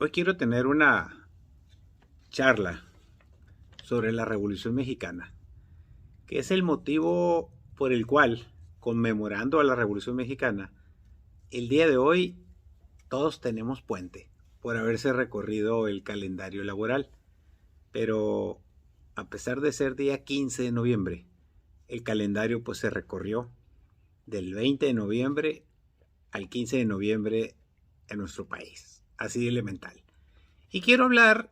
Hoy quiero tener una charla sobre la Revolución Mexicana, que es el motivo por el cual, conmemorando a la Revolución Mexicana, el día de hoy todos tenemos puente por haberse recorrido el calendario laboral. Pero a pesar de ser día 15 de noviembre, el calendario pues se recorrió del 20 de noviembre al 15 de noviembre en nuestro país. Así de elemental. Y quiero hablar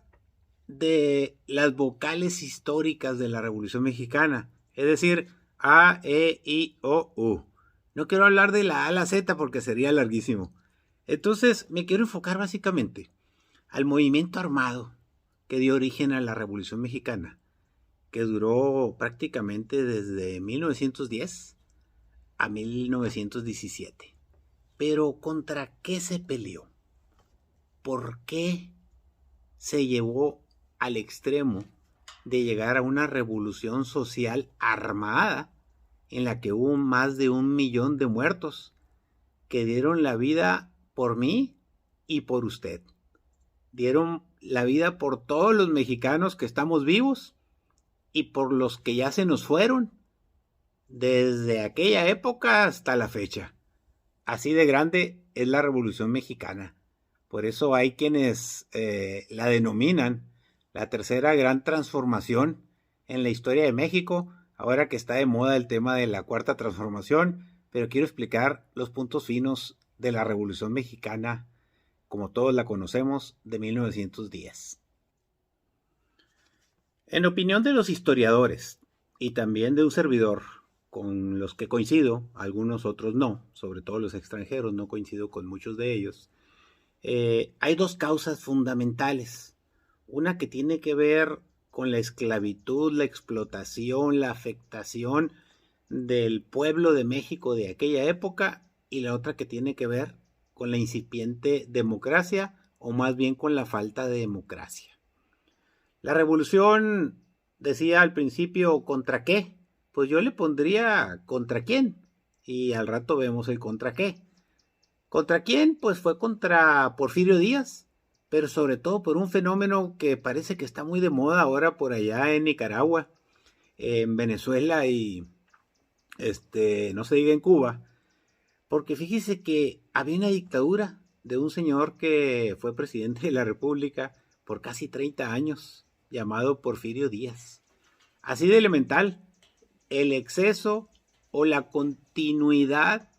de las vocales históricas de la Revolución Mexicana, es decir, A, E, I, O, U. No quiero hablar de la A a la Z porque sería larguísimo. Entonces me quiero enfocar básicamente al movimiento armado que dio origen a la Revolución Mexicana, que duró prácticamente desde 1910 a 1917. Pero ¿contra qué se peleó? ¿Por qué se llevó al extremo de llegar a una revolución social armada en la que hubo más de 1 millón de muertos que dieron la vida por mí y por usted? Dieron la vida por todos los mexicanos que estamos vivos y por los que ya se nos fueron desde aquella época hasta la fecha. Así de grande es la Revolución Mexicana. Por eso hay quienes la denominan la tercera gran transformación en la historia de México, ahora que está de moda el tema de la cuarta transformación, pero quiero explicar los puntos finos de la Revolución Mexicana, como todos la conocemos, de 1910. En opinión de los historiadores y también de un servidor, con los que coincido, algunos otros no, sobre todo los extranjeros, no coincido con muchos de ellos, hay dos causas fundamentales. Una que tiene que ver con la esclavitud, la explotación, la afectación del pueblo de México de aquella época, y la otra que tiene que ver con la incipiente democracia, o más bien con la falta de democracia. La revolución, decía al principio, ¿contra qué? Pues yo le pondría ¿contra quién? Y al rato vemos el contra qué. ¿Contra quién? Pues fue contra Porfirio Díaz, pero sobre todo por un fenómeno que parece que está muy de moda ahora por allá en Nicaragua, en Venezuela y no se diga en Cuba, porque fíjese que había una dictadura de un señor que fue presidente de la República por casi 30 años, llamado Porfirio Díaz. Así de elemental, el exceso o la continuidad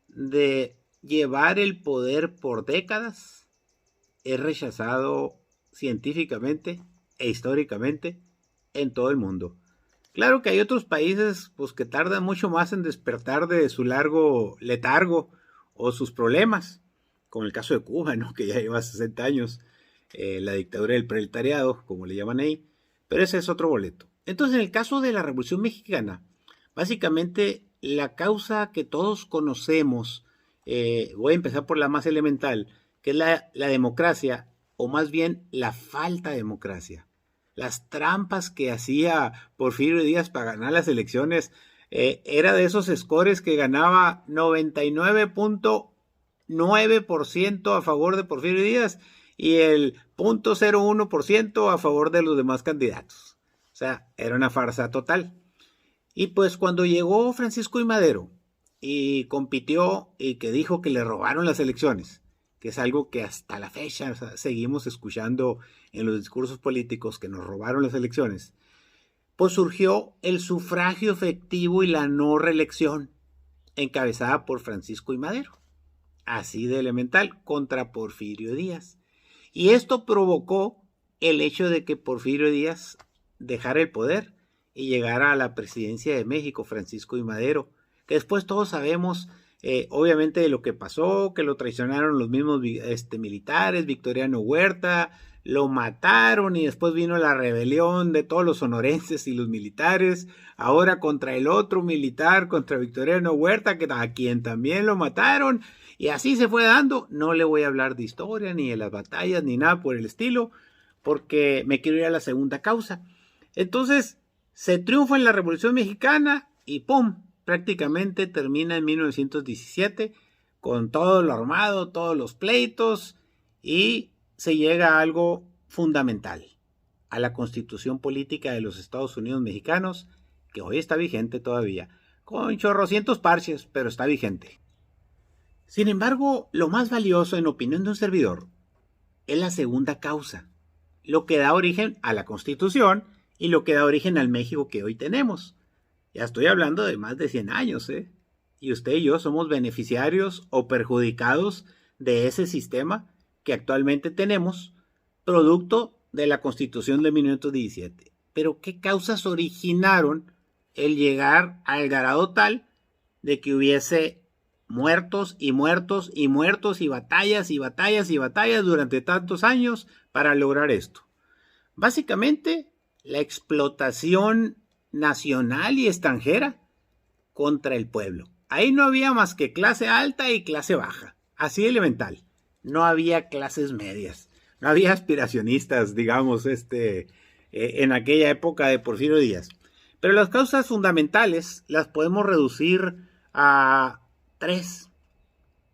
de llevar el poder por décadas es rechazado científicamente e históricamente en todo el mundo. Claro que hay otros países pues, que tardan mucho más en despertar de su largo letargo o sus problemas, como el caso de Cuba, ¿no? Que ya lleva 60 años, la dictadura del proletariado, como le llaman ahí, pero ese es otro boleto. Entonces, en el caso de la Revolución Mexicana, básicamente la causa que todos conocemos, voy a empezar por la más elemental, que es la democracia, o más bien la falta de democracia. Las trampas que hacía Porfirio Díaz para ganar las elecciones, era de esos scores que ganaba 99.9% a favor de Porfirio Díaz y el 0.01% a favor de los demás candidatos. O sea, era una farsa total. Y pues cuando llegó Francisco I. Madero y compitió y que dijo que le robaron las elecciones, que es algo que hasta la fecha, o sea, seguimos escuchando en los discursos políticos que nos robaron las elecciones, pues surgió el sufragio efectivo y la no reelección, encabezada por Francisco I. Madero, así de elemental, contra Porfirio Díaz. Y esto provocó el hecho de que Porfirio Díaz dejara el poder y llegara a la presidencia de México, Francisco I. Madero, que después todos sabemos, obviamente, de lo que pasó, que lo traicionaron los mismos militares, Victoriano Huerta, lo mataron y después vino la rebelión de todos los sonorenses y los militares, ahora contra el otro militar, contra Victoriano Huerta, que a quien también lo mataron, y así se fue dando. No le voy a hablar de historia, ni de las batallas, ni nada por el estilo, porque me quiero ir a la segunda causa. Entonces, se triunfa en la Revolución Mexicana y ¡pum! Prácticamente termina en 1917 con todo lo armado, todos los pleitos, y se llega a algo fundamental, a la Constitución Política de los Estados Unidos Mexicanos, que hoy está vigente todavía, con chorrocientos parches, pero está vigente. Sin embargo, lo más valioso, en opinión de un servidor, es la segunda causa, lo que da origen a la Constitución y lo que da origen al México que hoy tenemos. Ya estoy hablando de más de 100 años, ¿eh? Y usted y yo somos beneficiarios o perjudicados de ese sistema que actualmente tenemos, producto de la Constitución de 1917. Pero ¿qué causas originaron el llegar al grado tal de que hubiese muertos y muertos y muertos y batallas y batallas y batallas durante tantos años para lograr esto? Básicamente, la explotación nacional y extranjera contra el pueblo. Ahí no había más que clase alta y clase baja, así elemental. No había clases medias, no había aspiracionistas, digamos, en aquella época de Porfirio Díaz. Pero las causas fundamentales las podemos reducir a tres.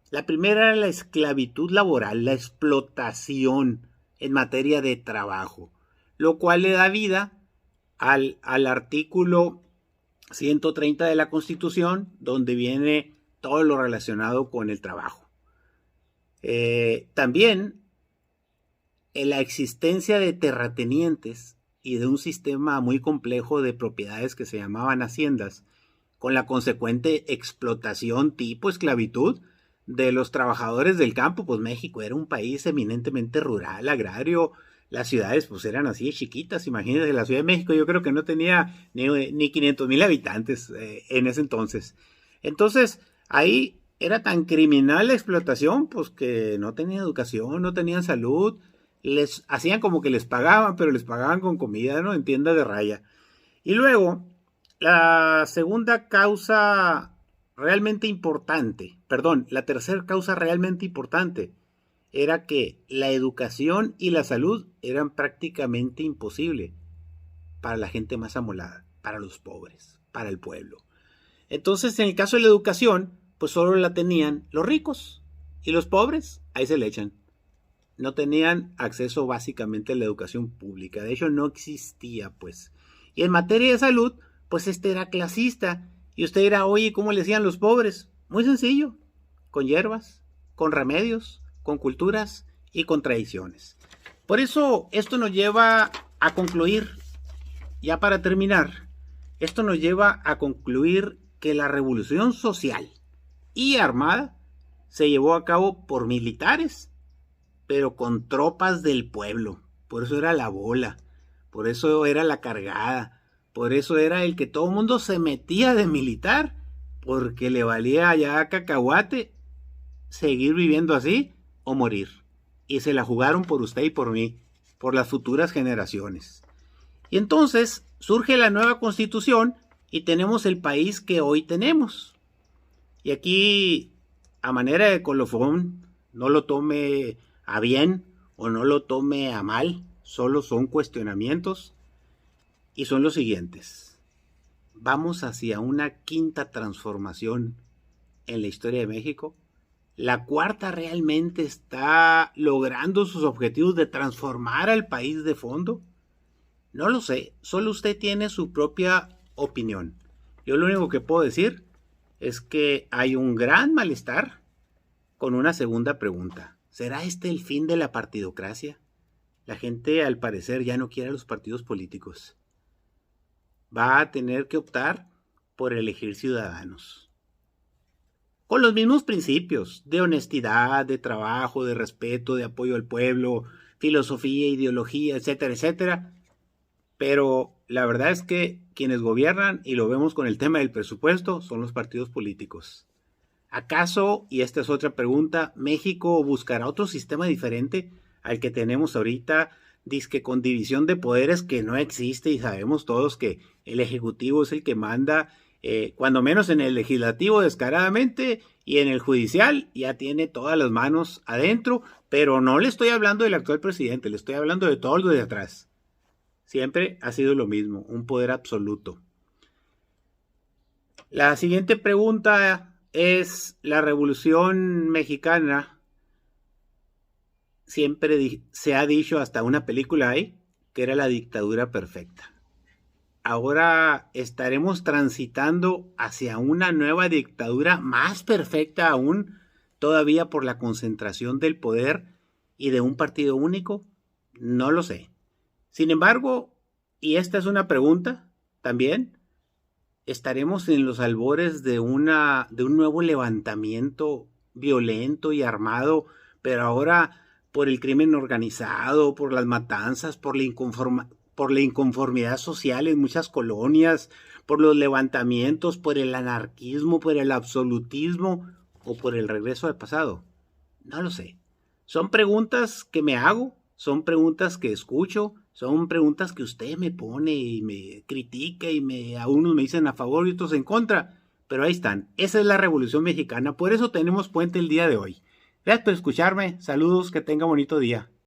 La primera era la esclavitud laboral, la explotación en materia de trabajo, lo cual le da vida al artículo 130 de la Constitución, donde viene todo lo relacionado con el trabajo. También la existencia de terratenientes y de un sistema muy complejo de propiedades que se llamaban haciendas, con la consecuente explotación tipo esclavitud de los trabajadores del campo. Pues México era un país eminentemente rural, agrario. Las ciudades pues eran así chiquitas. Imagínense, la Ciudad de México yo creo que no tenía ni 500,000 habitantes en ese entonces. Entonces ahí era tan criminal la explotación pues que no tenían educación, no tenían salud. Les hacían como que les pagaban, pero les pagaban con comida, ¿no? En tiendas de raya. Y luego, la segunda causa realmente importante, perdón, la tercera causa realmente importante era que la educación y la salud eran prácticamente imposibles para la gente más amolada, para los pobres, para el pueblo. Entonces, en el caso de la educación, pues solo la tenían los ricos y los pobres, ahí se le echan. No tenían acceso básicamente a la educación pública, de hecho no existía pues. Y en materia de salud, pues era clasista. Y usted dirá, oye, ¿cómo le decían los pobres? Muy sencillo, con hierbas, con remedios, con culturas y con tradiciones. Por eso esto nos lleva a concluir, ya para terminar, esto nos lleva a concluir que la revolución social y armada se llevó a cabo por militares, pero con tropas del pueblo. Por eso era la bola, por eso era la cargada, por eso era el que todo el mundo se metía de militar, porque le valía ya cacahuate seguir viviendo así o morir. Y se la jugaron por usted y por mí, por las futuras generaciones. Y entonces surge la nueva Constitución y tenemos el país que hoy tenemos. Y aquí, a manera de colofón, no lo tome a bien o no lo tome a mal, solo son cuestionamientos y son los siguientes. Vamos hacia una quinta transformación en la historia de México. La cuarta realmente está logrando sus objetivos de transformar al país de fondo. No lo sé, solo usted tiene su propia opinión. Yo lo único que puedo decir es que hay un gran malestar con una segunda pregunta. ¿Será este el fin de la partidocracia? La gente al parecer ya no quiere a los partidos políticos. Va a tener que optar por elegir ciudadanos. Con los mismos principios de honestidad, de trabajo, de respeto, de apoyo al pueblo, filosofía, ideología, etcétera, etcétera. Pero la verdad es que quienes gobiernan, y lo vemos con el tema del presupuesto, son los partidos políticos. ¿Acaso, y esta es otra pregunta, México buscará otro sistema diferente al que tenemos ahorita, dizque con división de poderes que no existe y sabemos todos que el Ejecutivo es el que manda, cuando menos en el Legislativo descaradamente y en el Judicial ya tiene todas las manos adentro, pero no le estoy hablando del actual presidente, le estoy hablando de todo lo de atrás. Siempre ha sido lo mismo, un poder absoluto. La siguiente pregunta es, ¿la Revolución Mexicana siempre se ha dicho, hasta una película hay, que era la dictadura perfecta. Ahora estaremos transitando hacia una nueva dictadura más perfecta aún, todavía por la concentración del poder y de un partido único. No lo sé. Sin embargo, y esta es una pregunta también, estaremos en los albores de un nuevo levantamiento violento y armado, pero ahora por el crimen organizado, por las matanzas, por la inconformidad social en muchas colonias, por los levantamientos, por el anarquismo, por el absolutismo o por el regreso al pasado. No lo sé. Son preguntas que me hago, son preguntas que escucho, son preguntas que usted me pone y me critica y a unos me dicen a favor y otros en contra. Pero ahí están. Esa es la Revolución Mexicana. Por eso tenemos puente el día de hoy. Gracias por escucharme. Saludos. Que tenga bonito día.